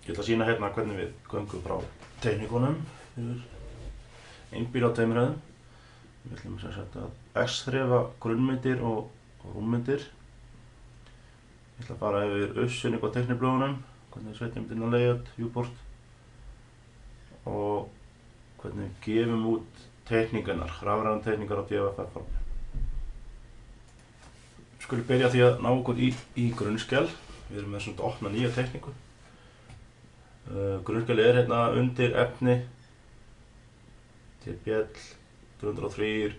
Ég ætla að sýna hérna hvernig við göngum frá teikningunum fyrir einbýli á tveimur hæðum. Við ætlum sem sagt að X-þrefa grunnmyndir og rúmmyndir. Ég ætla að fara yfir uppsynning á teikniblöðunum, hvernig við setjum inn á layout, viewport og hvernig við gefum út teikningarnar, rafrænar teikningar á DFF-formi. Við skulum byrja því að ná okkur í grunnskjal. Við erum með svona að opna nýja teikningu. Grunnskjali hérna undir efni til bjell 203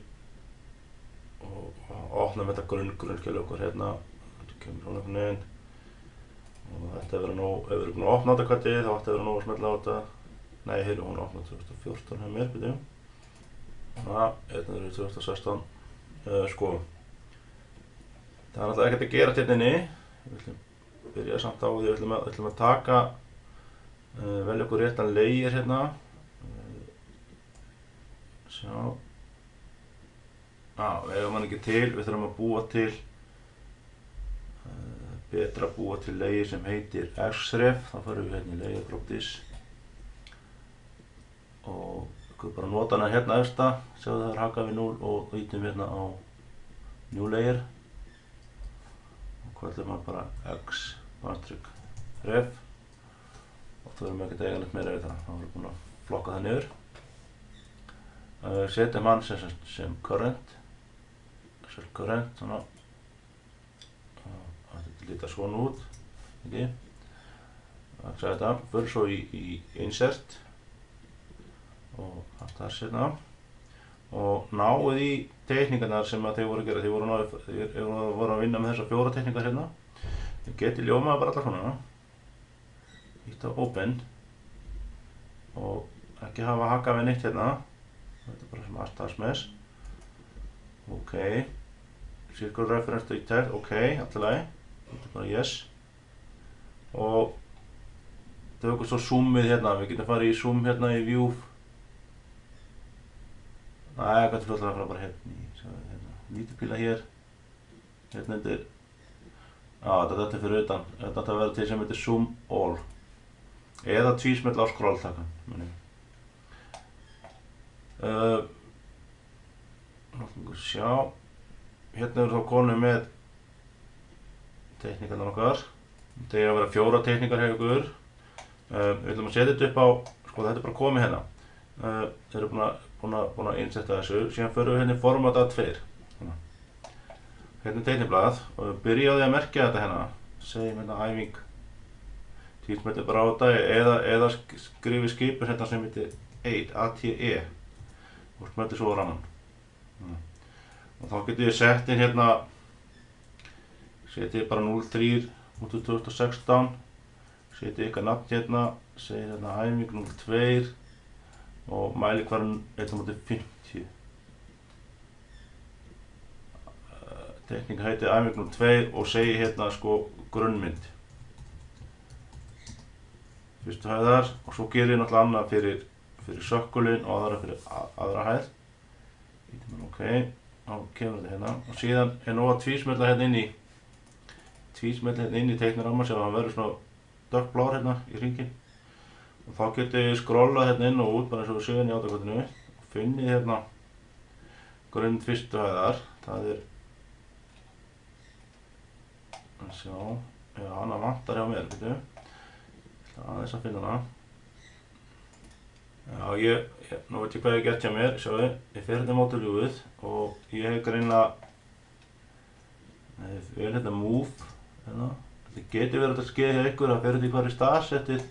og opnum þetta grunnskjali okkur hérna. Þetta kemur svona einhvern veginn og þetta hefur verið nóg, ef við erum búin að opna þetta kvætið þá ætti að vera nóg að smella á þetta. Nei, hér er hún opnað 2014 hjá mér, byrjum. Þannig að hérna er 2016 sko. Það er náttúrulega ekkert að gera hérna inni. Við ætlum byrja samt á því við ætlum að taka velja okkur réttan layer hérna. Sjá. Við eigum hann ekki til, við þurfum að búa til betra að búa til layer sem heitir X-þref. Þá förum við hérna í layer properties og við bara nota hana hérna efsta, sjáðu það er hakað við 0 og ítum hérna á new layer og kvöldum hann bara X-ref og þá erum við ekkert eiginlegt meira við það, þá erum við búin að flokka það niður. Setjum hann sem current, svona þetta líta svona út, ekki? Þetta, fyrir svo í insert og það hérna og náið í teikningarnar sem að þeir voru að gera, þeir voru að vinna með þessar 4 teikningar hérna. Þið getið ljómaði bara allar svona, ítt á open og ekki hafa hakað við neitt hérna, þetta er bara sem aðstæðast með. Ok, circle reference to text, ok, alltaf lagi, þetta er bara yes og tökum svo zoomið hérna, við getum farið í zoom hérna í view. Nei, hvað til fljóðlega að fara bara hérna í, lítið píla hér, hérna undir, þetta er fyrir utan, þetta ætti að vera til sem heitir zoom all, eða tvísmell á scroll-takkan, sjá, hérna erum við þá konum með teikningarnar okkar, þetta er að vera 4 teikningar hjá ykkur, við ætlum að setja þetta upp á, sko þetta er bara komið hérna, þeir eru búin að innsetta þessu, síðan förum við hérna í formata 2. Hérna er teikniblað og við byrjum á því að merkja þetta hérna, segjum hérna æfing, tísmellir bara á þetta eða skrifið skipur hérna sem heitir 8, ATE og smellir svo á ramman. Og þá getum við sett inn hérna, setjum bara 03 út úr 2016, setjum ykkar nafn hérna, segjum hérna æfing 02 og mælikvarðan 1/50. Teikning heitir æfing 02 og segi hérna sko grunnmynd. Fyrstu hæðar og svo gerir ég náttúrulega annað fyrir sökkulinn og aðra fyrir aðra hæð. Ítum hann ok, þá kemur þetta hérna og síðan er nóg að tvísmella hérna inn í teiknaramma sem hann verður svona dökkblár hérna í hringinn. Og þá getum við skrollað hérna inn og út bara eins og við séum í átakvöldinu og finnið hérna grunn fyrstu hæðar, það er sjá, hana vantar hjá mér, veitu. Ég ætla aðeins að finna hana. Já, nú veit ég hvað ég hef gert hjá mér, sjáu, ég fer hérna í mótilvjúið og ég hef greinilega, ég vil hérna move, hérna. Þetta getur verið að skeið hjá ykkur að fer þetta í hvar í staðsettið.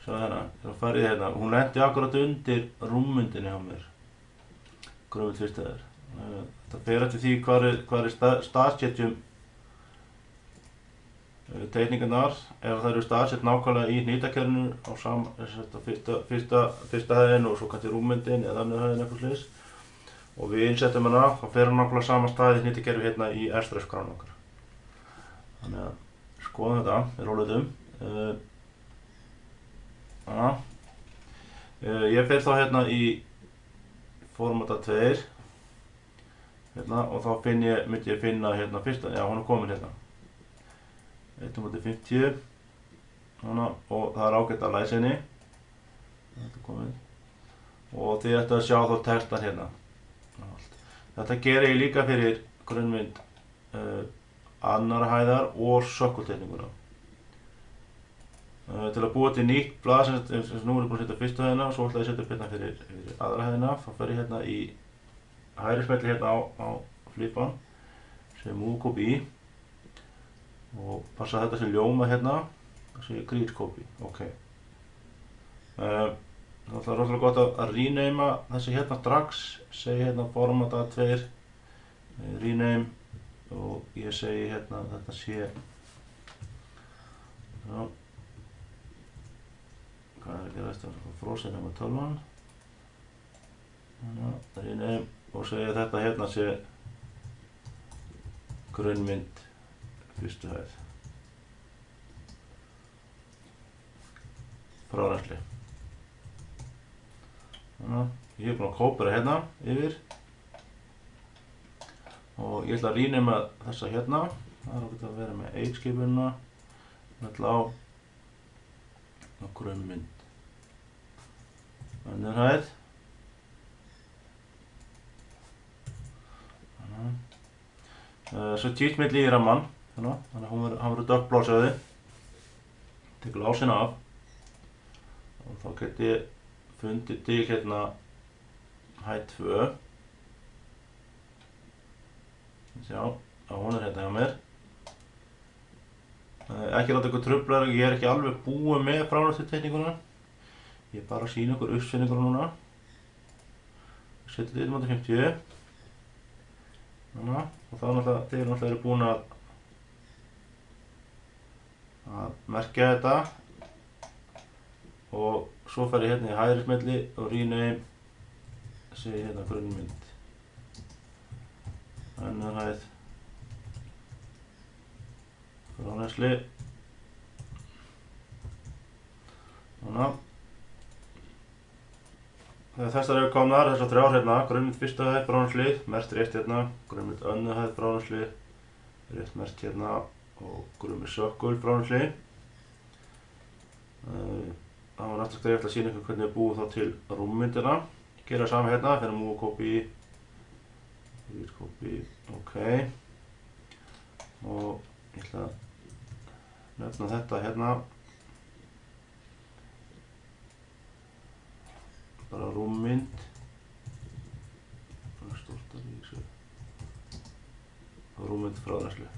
Sjá hérna, þegar farið hérna, hún lenti akkurat undir rúmmyndinni hjá mér. Grunnmynd fyrst eðar. Þetta fer eftir því hvar staðsetjum teikningarnar. Ef það eru staðsett nákvæmlega í hnýtakerfinu á fyrsta hæðin og svo kannski rúmmyndin eða annað hæðin eitthvað sliðis. Og við innsetjum hana, þá fer hann nákvæmlega sama stað í hnýtakerfi hérna í S-skránu okkar. Þannig að skoðum þetta, við róluðum. Ég fer þá hérna í formata 2 hérna, og þá myndi ég finna hérna fyrsta, já hún er komin hérna 1/50 Svona, og það er ágætt að læsa henni. Þetta er komið. Og þið ættu að sjá þá textan hérna. Þetta gerir ég líka fyrir grunnmynd annarra hæðar og sökkulteikninguna. Til að búa til nýtt blað, sem nú er ég búinn að setja fyrstu hæðina og svo ætla ég að setja upp hérna fyrir aðra hæðina. Þá fer ég hérna í hægri smelli hérna á flipan sem move copy og passa þetta sem ljóma hérna og segja create copy. Ok. Það er rosalega gott að renama þessi hérna strax. Segi hérna formata 2 rename og ég segi hérna að þetta sé hvað er að gera þetta? Frosin með tölvan. Rename og segi að þetta hérna sé grunnmynd fyrstu hæð. Frárennsli. Ég er búinn að kópera hérna yfir og ég ætla að renama þessa hérna. Það er ágætt að vera með H-skipunina á grunnmynd. Önnur hæð. Svo tísmiðli í ramman, þannig að hann verður dökkblá, sjáðu. Tekur lásinn af og þá get ég fundið til hérna hæð 2. Sjá, hún er hérna hjá mér. Ekki láta ykkur trufla, ég er ekki alveg búinn með frárennslisteikninguna. Ég er bara að sýna ykkur uppsýninguna núna. Setja þetta 150. Og þá þeir náttúrulega búin að merkja þetta og svo fer ég hérna í hægri smelli og rename segi hérna grunnmynd önnur hæð frárennsli þegar þessar eru komnar, þessar 3 hérna, grunnmynd fyrstu hæð frárennsli, merkt rétt hérna, grunnmynd önnur hæð frárennsli, rétt merkt hérna og grunnmynd sökkul frárennsli. Það var næsta skref að sýna ykkur hvernig við búum þá til rúmmyndina. Gera sama hérna, fyrir move copy, create copy, ok. Og ég ætla að nefna þetta hérna. Bara rúmmynd. Bara stórtar í þessu. Og rúmmynd frárennsli.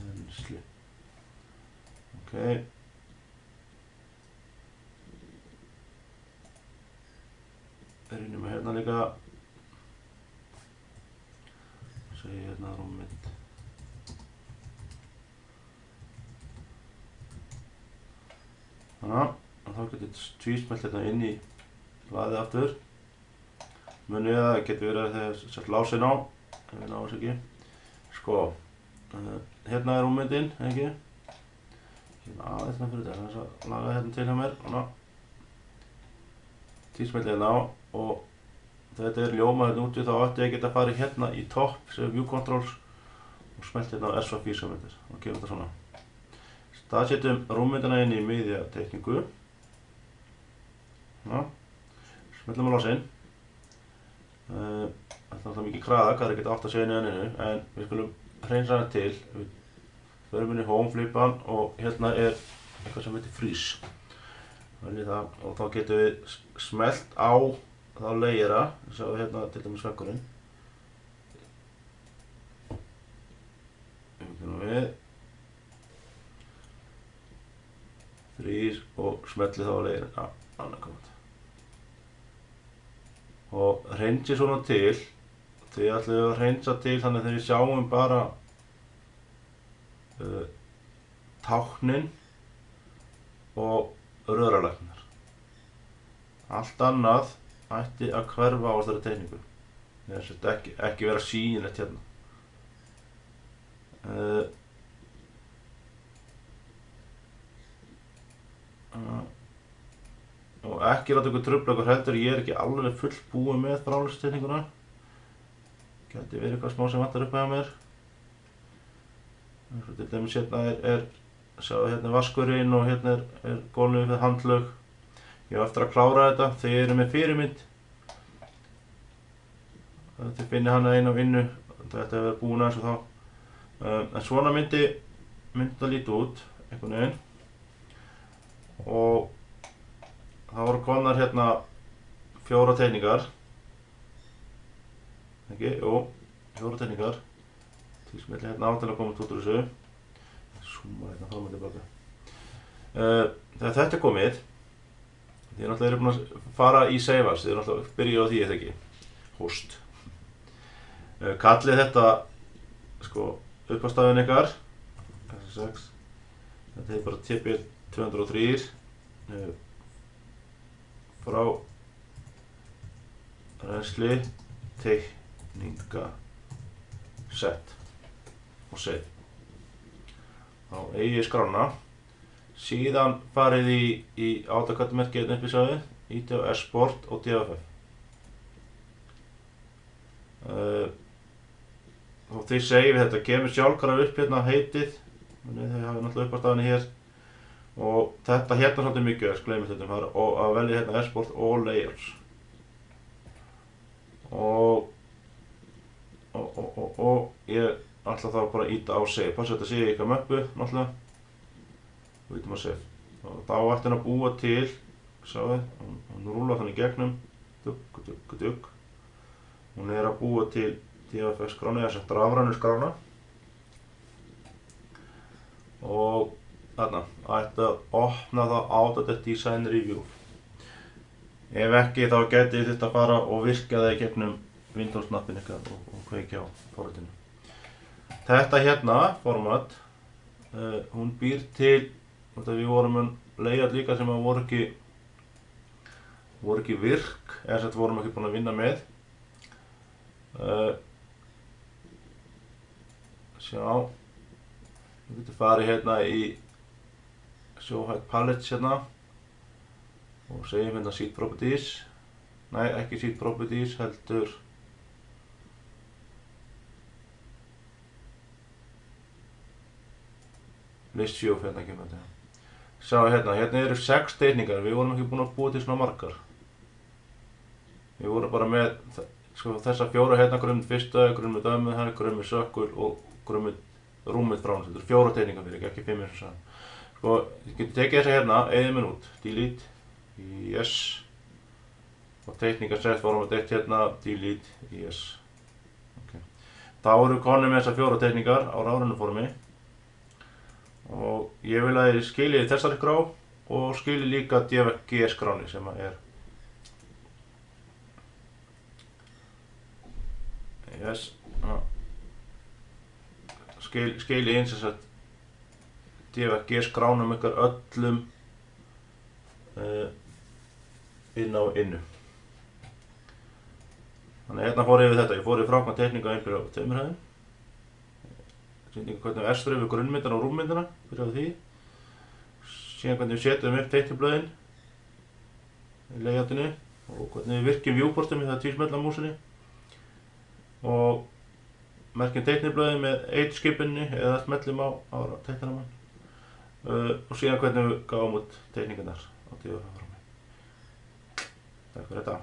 Rennsli. Ok. Rýnum við hérna líka. Segi hérna rúmmynd. Þannig að þá getur ég tvísmelt hérna inn í blaðið aftur. Munið að það getur verið þegar ég sett lásinn á, ef við náum þess ekki. Sko, hérna er rúmmyndin, ekki? Hérna aðeins fyrir þetta, þess að laga hérna til hjá mér. Tvísmelt hérna á og þetta er ljómað hérna úti, þá ætti ég að geta farið hérna í topp sem view controls og smelt hérna á S4 samöndir og gerum þetta svona. Staðsetjum rúmmyndina inn í miðja teikningu. Smellum á lásinn. Þetta er alltaf mikið kraðak, það er ekkert átt að segja niður enninu, en við skulum hreinsa hana til. Við förum inn í home flipan og hérna er eitthvað sem heitir freeze. Og þá getum við smellt á þá layera, sjáum við hérna til dæmis veggurinn. Við freeze og smelli þá á layerinn. Annað komandi. Og hreinsi svona til. Þið ætlum við að hreinsa til þannig að þegar við sjáum bara táknin og röðralæknar. Allt annað ætti að hverfa á þessari teikningu. Þess að ekki vera sýnilegt hérna. Og ekki láta ykkur trufla ykkur heldur, ég er ekki alveg fullbúinn með frárennslisteikninguna. Gæti verið eitthvað smá sem vantar upp með mér. Til dæmis hérna er sjáðu hérna vaskurinn og hérna er gólfið við handlög. Ég á eftir að klára þetta, þið eru með fyrirmynd. Þið finnið hana inn á vinnu, þetta hefur verið búin aðeins og þá. En svona myndi það líta út, einhvern veginn. Og það voru komnar hérna 4 teikningar. Ekki, jú, 4 teikningar. Því sem ég hérna áttalega komast út úr þessu. Súma hérna fram og tilbaka. Þegar þetta er komið, þið náttúrulega eru búin að fara í save as, þið eru náttúrulega byrjuð á því eða ekki. Host. Kallið þetta, sko, uppástafinn ykkar. S6. Þetta er bara TP203. Frá rennsli, teikninga, set og save. Þá eigið skrána. Síðan farið í AutoCAD-merkið hérna uppi sjáðu, ítið á export og DFF. Og þið segið þetta kemur sjálfkrafa upp hérna heitið, þið hafið náttúrulega uppástafinni hér. Og þetta hérna svolítið mikið, gleymið þetta, og að velja hérna export all layers. Og ég ætla þá bara að íta á save. Passa þetta sé í eitthvað möppu, náttúrulega. Og ítum á save. Og þá ætti hann að búa til, sjáðu, hann rúlar þannig í gegnum, dugg. Hún er að búa til DFF skrána, þess að rafrænu skrána. Og þarna, ætti að opna það Autodesk Design Review. Ef ekki þá geti þið þetta fara og virka það í gegnum Windows-knappinn ykkar og kveikja á forritinu. Þetta hérna, format, hún býr til, við vorum með layout líka sem voru ekki virk, eða sem vorum ekki búin að vinna með. Sjá, við getum farið hérna í Show Hide Palettes hérna og segjum hérna Seed Properties. Nei, ekki Seed Properties, heldur List View hérna kemur þetta. Sjá hérna eru 6 teikningar, við vorum ekki búin að búa til svona margar. Við vorum bara með þessa 4 hérna, grunnmynd fyrsta, grunnmynd ömmu, grunnmynd sökul og grunnmynd rúmmynd frá hans. Þetta eru 4 teikningar fyrir, ekki 5 eins og sagði. Sko, ég geti tekið þessa hérna, eyðið minn út, delete, yes. Og teikningarsett format 1 hérna, delete, yes. Okay. Þá eru konum með þessar 4 teikningar á rafrænu formi. Og ég vil að þið skiljið þessari skrá og skiljið líka DFG skráni sem er. Yes. Skiljið eins og þess að DFG skránum ykkar öllum inn á innu. Þannig hérna fór ég við þetta, ég fór í frákvæmt teikninga einbyrja á tveimurhæðum. Sýningu hvernig við erstrum við grunnmyndina og rúmmyndina, byrjaði því. Síðan hvernig við setjum upp teikniblöðin í layoutinu og hvernig við virkjum viewportum í það tvísmellamúsinni. Og merkjum teikniblöðin með 1 skipinni eða smellum á teiknaramann. Og síðan hvernig við gáum út teikningarnar á DFF-formi. Takk fyrir þetta.